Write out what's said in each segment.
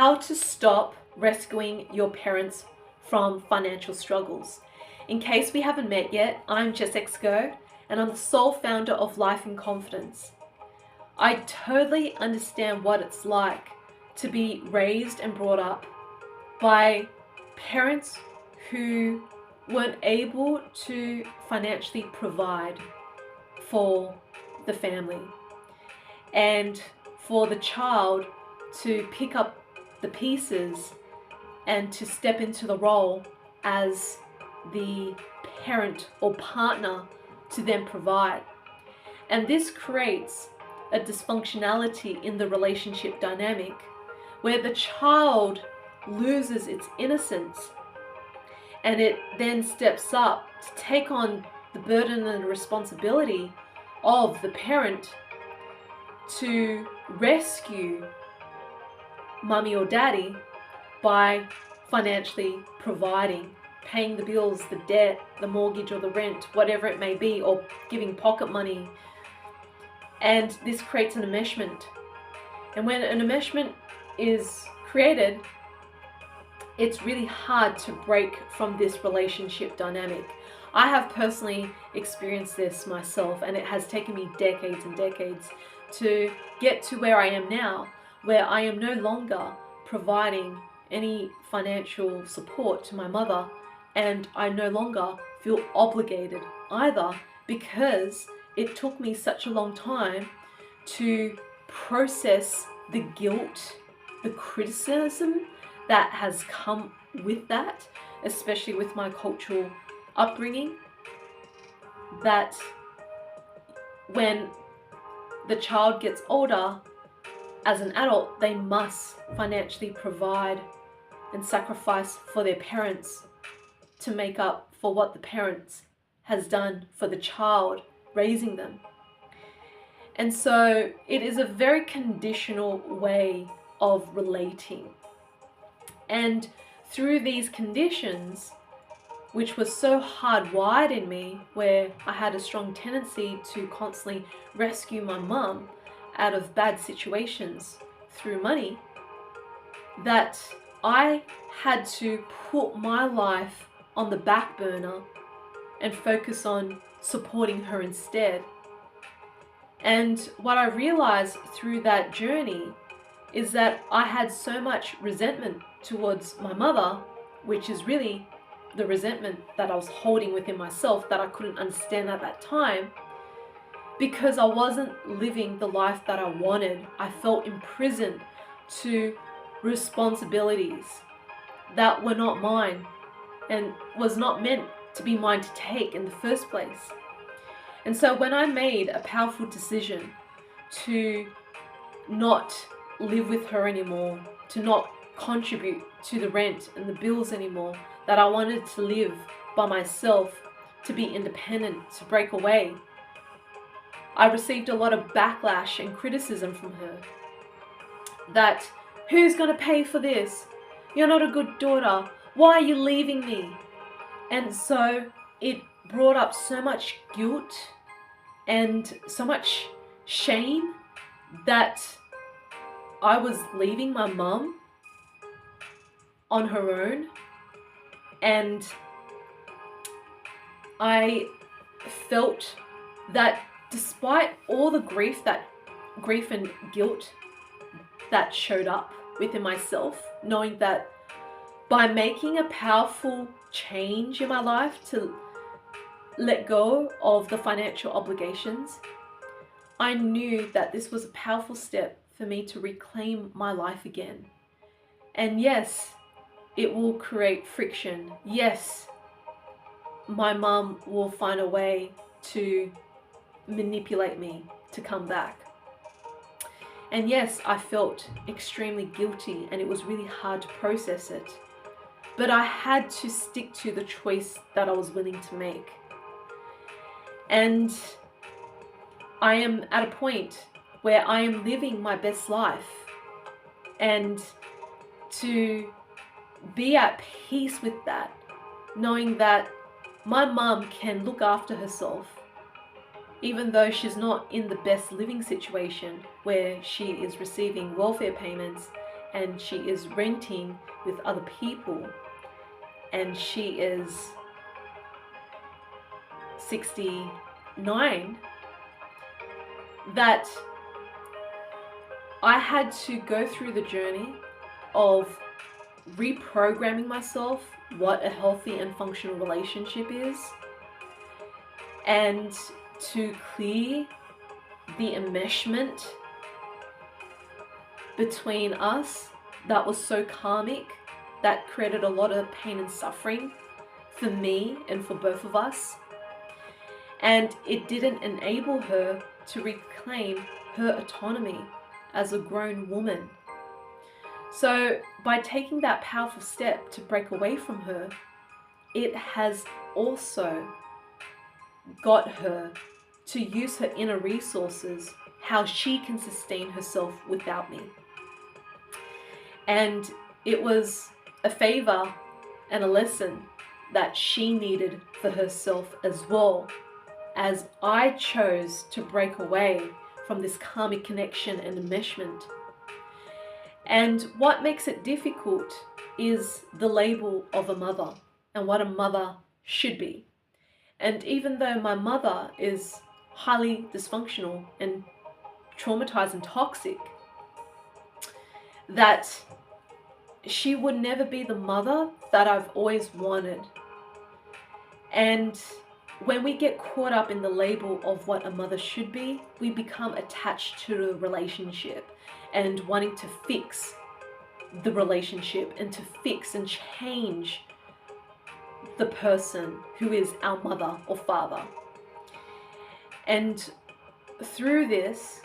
how to stop rescuing your parents from financial struggles. In case we haven't met yet, I'm Jess X Goh, and I'm the sole founder of Life in Confidence. I totally understand what it's like to be raised and brought up by parents who weren't able to financially provide for the family, and for the child to pick up the pieces and to step into the role as the parent or partner to then provide. And this creates a dysfunctionality in the relationship dynamic where the child loses its innocence, and it then steps up to take on the burden and the responsibility of the parent to rescue mummy or daddy by financially providing, paying the bills, the debt, the mortgage or the rent, whatever it may be, or giving pocket money. And this creates an enmeshment. And when an enmeshment is created, it's really hard to break from this relationship dynamic. I have personally experienced this myself, and it has taken me decades and decades to get to where I am now, where I am no longer providing any financial support to my mother, and I no longer feel obligated either, because it took me such a long time to process the guilt, the criticism that has come with that, especially with my cultural upbringing, that when the child gets older, as an adult, they must financially provide and sacrifice for their parents to make up for what the parents has done for the child raising them. And so it is a very conditional way of relating. And through these conditions, which was so hardwired in me, where I had a strong tendency to constantly rescue my mum out of bad situations through money, that I had to put my life on the back burner and focus on supporting her instead. And what I realized through that journey is that I had so much resentment towards my mother, which is really the resentment that I was holding within myself that I couldn't understand at that time, because I wasn't living the life that I wanted. I felt imprisoned to responsibilities that were not mine and was not meant to be mine to take in the first place. And so when I made a powerful decision to not live with her anymore, to not contribute to the rent and the bills anymore, that I wanted to live by myself, to be independent, to break away, I received a lot of backlash and criticism from her. That, who's going to pay for this? You're not a good daughter. Why are you leaving me? And so it brought up so much guilt and so much shame that I was leaving my mum on her own. And I felt that despite all the grief and guilt that showed up within myself, knowing that by making a powerful change in my life to let go of the financial obligations, I knew that this was a powerful step for me to reclaim my life again. And yes, it will create friction. Yes, my mum will find a way to manipulate me to come back. And yes, I felt extremely guilty, and it was really hard to process it. But I had to stick to the choice that I was willing to make. And I am at a point where I am living my best life, and to be at peace with that, knowing that my mum can look after herself, even though she's not in the best living situation where she is receiving welfare payments and she is renting with other people, and she is 69, that I had to go through the journey of reprogramming myself what a healthy and functional relationship is, and to clear the enmeshment between us that was so karmic, that created a lot of pain and suffering for me and for both of us. And it didn't enable her to reclaim her autonomy as a grown woman. So by taking that powerful step to break away from her, it has also got her to use her inner resources, how she can sustain herself without me. And it was a favor and a lesson that she needed for herself as well, as I chose to break away from this karmic connection and enmeshment. And what makes it difficult is the label of a mother and what a mother should be. And even though my mother is highly dysfunctional and traumatized and toxic, that she would never be the mother that I've always wanted. And when we get caught up in the label of what a mother should be, we become attached to the relationship and wanting to fix the relationship and to fix and change the person who is our mother or father. And through this,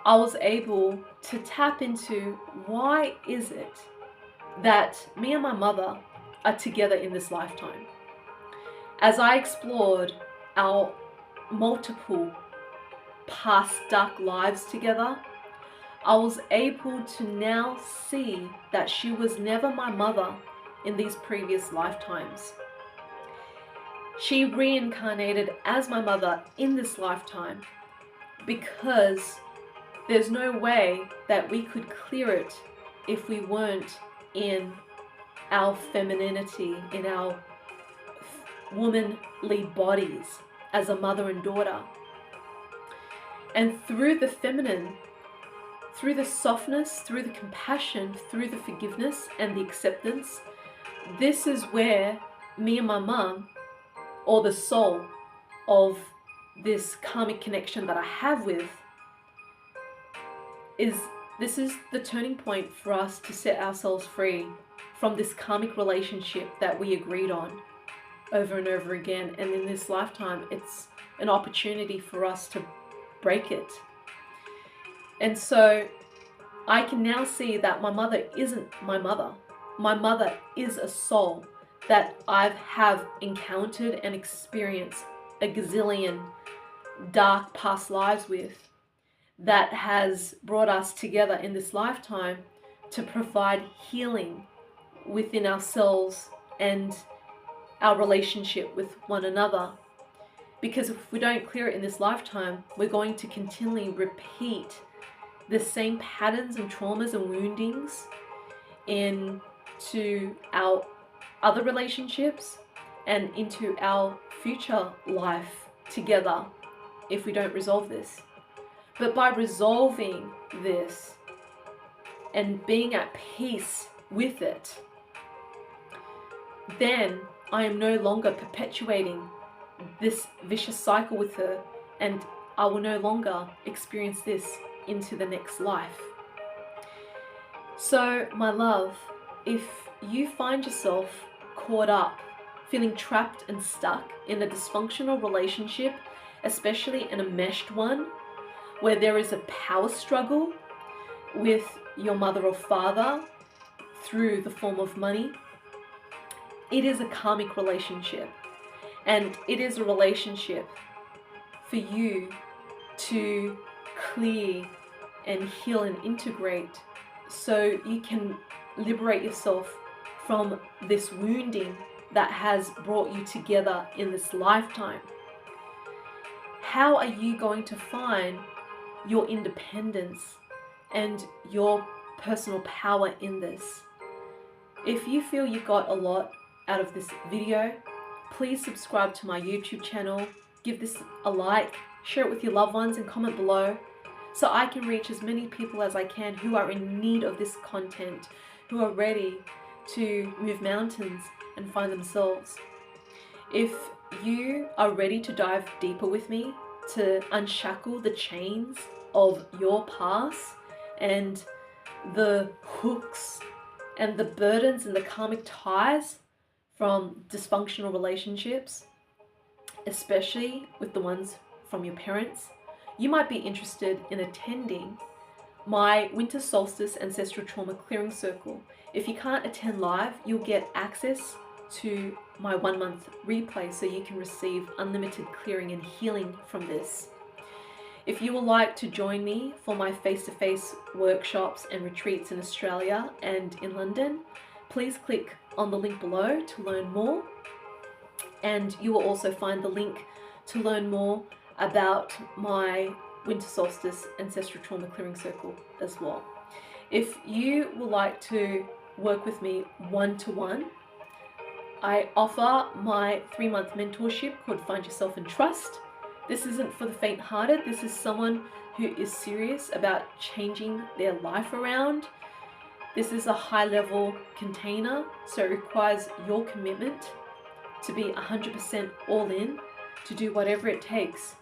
I was able to tap into why is it that me and my mother are together in this lifetime. As I explored our multiple past dark lives together, I was able to now see that she was never my mother in these previous lifetimes. She reincarnated as my mother in this lifetime because there's no way that we could clear it if we weren't in our femininity, in our womanly bodies as a mother and daughter. And through the feminine, through the softness, through the compassion, through the forgiveness and the acceptance, this is where me and my mum, or the soul of this karmic connection that I have with, this is the turning point for us to set ourselves free from this karmic relationship that we agreed on over and over again. And in this lifetime, it's an opportunity for us to break it. And so I can now see that my mother isn't my mother. My mother is a soul that I have encountered and experienced a gazillion dark past lives with, that has brought us together in this lifetime to provide healing within ourselves and our relationship with one another. Because if we don't clear it in this lifetime, we're going to continually repeat the same patterns and traumas and woundings into our other relationships and into our future life together if we don't resolve this. But by resolving this and being at peace with it, then I am no longer perpetuating this vicious cycle with her, and I will no longer experience this into the next life. So, my love, if you find yourself caught up, feeling trapped and stuck in a dysfunctional relationship, especially in a enmeshed one, where there is a power struggle with your mother or father through the form of money, it is a karmic relationship. And it is a relationship for you to clear and heal and integrate so you can liberate yourself from this wounding that has brought you together in this lifetime. How are you going to find your independence and your personal power in this. If you feel you got a lot out of this video, please subscribe to my YouTube channel, give this a like, share it with your loved ones and comment below so I can reach as many people as I can who are in need of this content, who are ready to move mountains and find themselves. If you are ready to dive deeper with me, to unshackle the chains of your past and the hooks and the burdens and the karmic ties from dysfunctional relationships, especially with the ones from your parents, you might be interested in attending my Winter Solstice Ancestral Trauma Clearing Circle. If you can't attend live, you'll get access to my 1-month replay so you can receive unlimited clearing and healing from this. If you would like to join me for my face-to-face workshops and retreats in Australia and in London, please click on the link below to learn more. And you will also find the link to learn more about my Winter Solstice Ancestral Trauma Clearing Circle as well. If you would like to work with me one-to-one, I offer my 3-month mentorship called Find Yourself and Trust. This isn't for the faint-hearted. This is someone who is serious about changing their life around. This is a high-level container, so it requires your commitment to be 100% all in, to do whatever it takes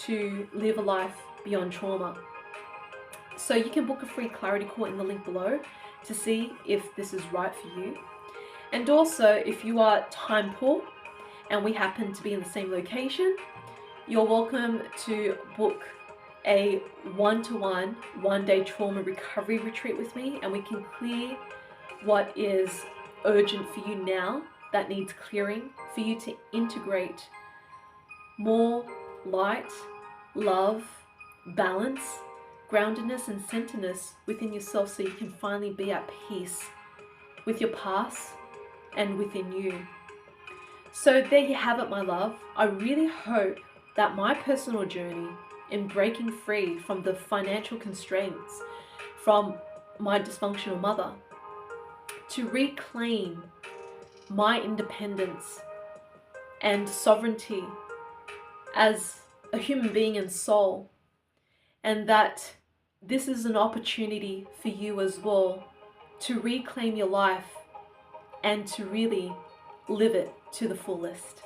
to live a life beyond trauma. So you can book a free clarity call in the link below to see if this is right for you. And also, if you are time poor and we happen to be in the same location, you're welcome to book a one-to-one, 1-day trauma recovery retreat with me, and we can clear what is urgent for you now that needs clearing, for you to integrate more light, love, balance, groundedness and centeredness within yourself so you can finally be at peace with your past and within you. So there you have it, my love. I really hope that my personal journey in breaking free from the financial constraints from my dysfunctional mother, to reclaim my independence and sovereignty as a human being and soul, and that this is an opportunity for you as well to reclaim your life and to really live it to the fullest.